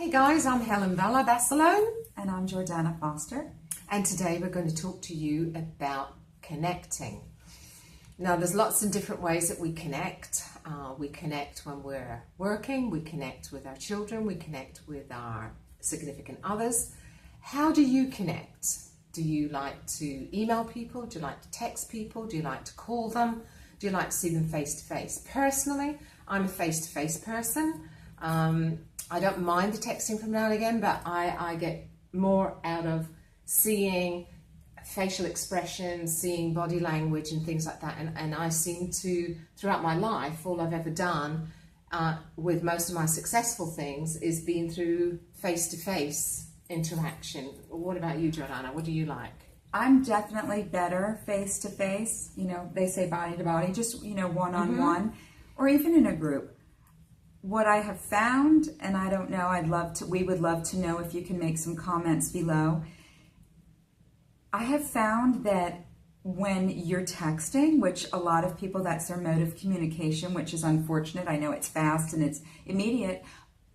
Hey guys, I'm Helen Bella Basilone. And I'm Jordana Foster. And today we're going to talk to you about connecting. Now there's lots of different ways that we connect. We connect when we're working, we connect with our children, we connect with our significant others. How do you connect? Do you like to email people? Do you like to text people? Do you like to call them? Do you like to see them face to face? Personally, I'm a face-to-face person. I don't mind the texting from now and again, but I get more out of seeing facial expressions, seeing body language and things like that. And I seem to, throughout my life, all I've ever done with most of my successful things is been through face-to-face interaction. What about you, Jordana? What do you like? I'm definitely better face-to-face. You know, they say body to body, just, one-on-one, or even in a group. What I have found, and I don't know, we would love to know if you can make some comments below. I have found that when you're texting, which a lot of people, that's their mode of communication, which is unfortunate. I know it's fast and it's immediate,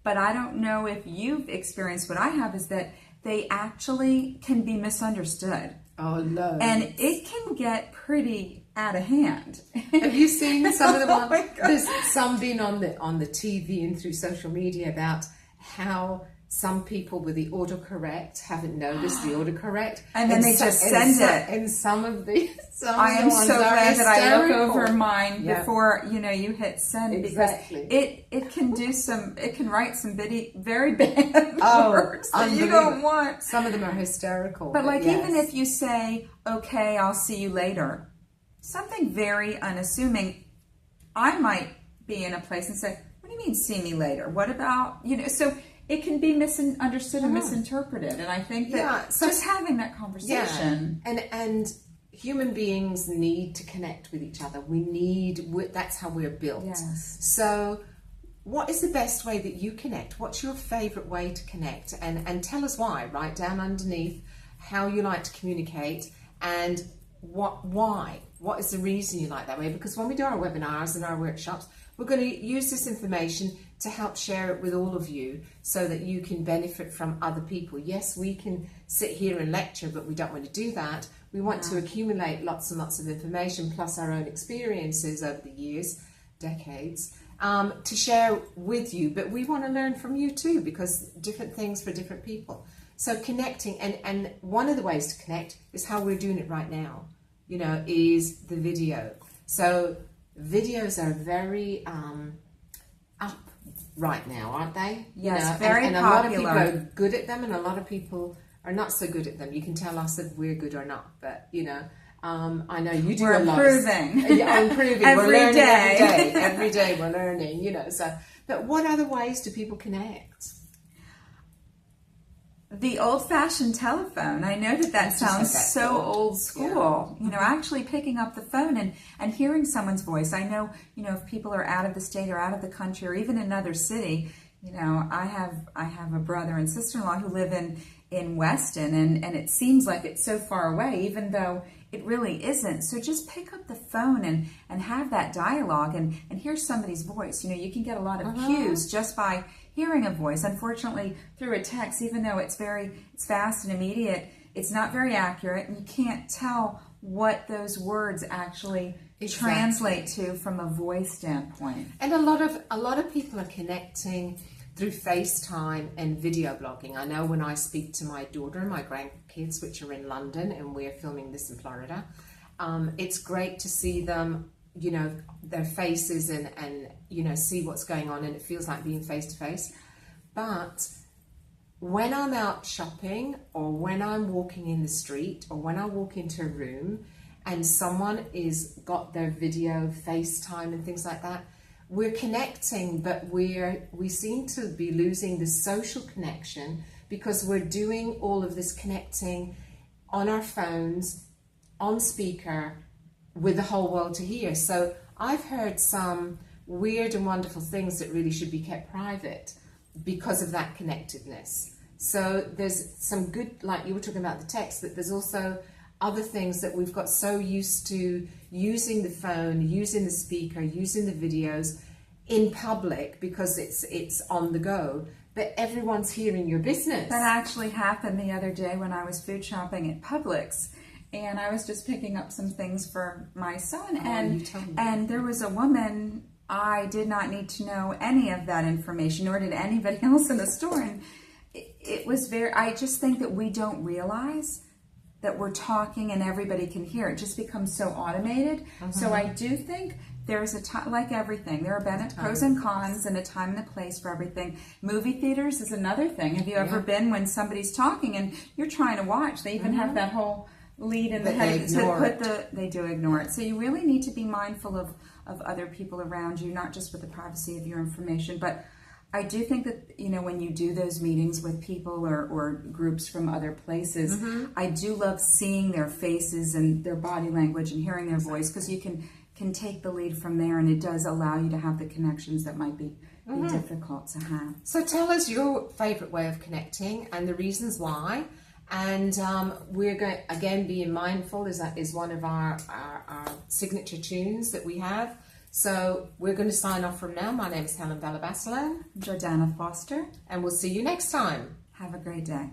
but I don't know if you've experienced what I have, is that they actually can be misunderstood. Oh, no. And it can get pretty out of hand. Have you seen some of the Oh my ones? God. There's some been on the TV and through social media about how some people with the autocorrect haven't noticed the autocorrect, And then they just send it. And some of the I am so glad that I look over mine Yeah. before you hit send, Exactly. because it can write some very bad words that you don't want. Some of them are hysterical. But like, yes. even if you say, okay, I'll see you later, something very unassuming, I might be in a place and say, what do you mean see me later? What about, so it can be misunderstood and misinterpreted. And I think that just having that conversation. Yeah. And human beings need to connect with each other. That's how we're built. Yes. So what is the best way that you connect? What's your favorite way to connect? And tell us why. Write down underneath how you like to communicate and why. What is the reason you like that way? Because when we do our webinars and our workshops, we're going to use this information to help share it with all of you so that you can benefit from other people. Yes, we can sit here and lecture, but we don't want to do that. We want to accumulate lots and lots of information, plus our own experiences over the years, decades, to share with you. But we want to learn from you too, because different things for different people. So connecting, and one of the ways to connect is how we're doing it right now, is the video. So videos are very up right now, aren't they? Yes, very and popular. A lot of people are good at them, and a lot of people are not so good at them. You can tell us if we're good or not, but I know you do. We're a lot. improving. Yeah, improving. Every we're learning day. every day. Every day we're learning. So, but what other ways do people connect? The old-fashioned telephone. I know that sounds so old school. Yeah. Actually picking up the phone and hearing someone's voice. I know, if people are out of the state or out of the country or even another city, I have a brother and sister-in-law who live in Weston, and it seems like it's so far away, even though it really isn't. So just pick up the phone and have that dialogue and hear somebody's voice. You can get a lot of cues just by hearing a voice. Unfortunately, through a text, even though it's fast and immediate, it's not very accurate, and you can't tell what those words actually translate to from a voice standpoint. And a lot of people are connecting through FaceTime and video blogging. I know when I speak to my daughter and my grandkids, which are in London, and we're filming this in Florida, it's great to see them, their faces and see what's going on, and it feels like being face to face. But when I'm out shopping, or when I'm walking in the street, or when I walk into a room and someone is got their video FaceTime and things like that, we're connecting, but we seem to be losing the social connection because we're doing all of this connecting on our phones, on speaker, with the whole world to hear. So I've heard some weird and wonderful things that really should be kept private because of that connectedness. So there's some good, like you were talking about the text, but there's also other things that we've got so used to using the phone, using the speaker, using the videos in public because it's on the go, but everyone's hearing your business. That actually happened the other day when I was food shopping at Publix, and I was just picking up some things for my son, and there was a woman. I did not need to know any of that information, nor did anybody else in the store. And it was I just think that we don't realize that we're talking and everybody can hear. It just becomes so automated. So I do think there's a time, like everything, there are pros and cons and a time and a place for everything. Movie theaters is another thing. Have you ever been when somebody's talking and you're trying to watch? They even have that whole lead in the head they do ignore it. So you really need to be mindful of other people around you, not just with the privacy of your information. But I do think that, when you do those meetings with people or groups from other places, I do love seeing their faces and their body language and hearing their voice, because you can take the lead from there, and it does allow you to have the connections that might be difficult to have. So tell us your favorite way of connecting and the reasons why. And we're going, again, being mindful is one of our signature tunes that we have. So we're going to sign off from now. My name is Helen Bella Basilone. Jordana Foster. And we'll see you next time. Have a great day.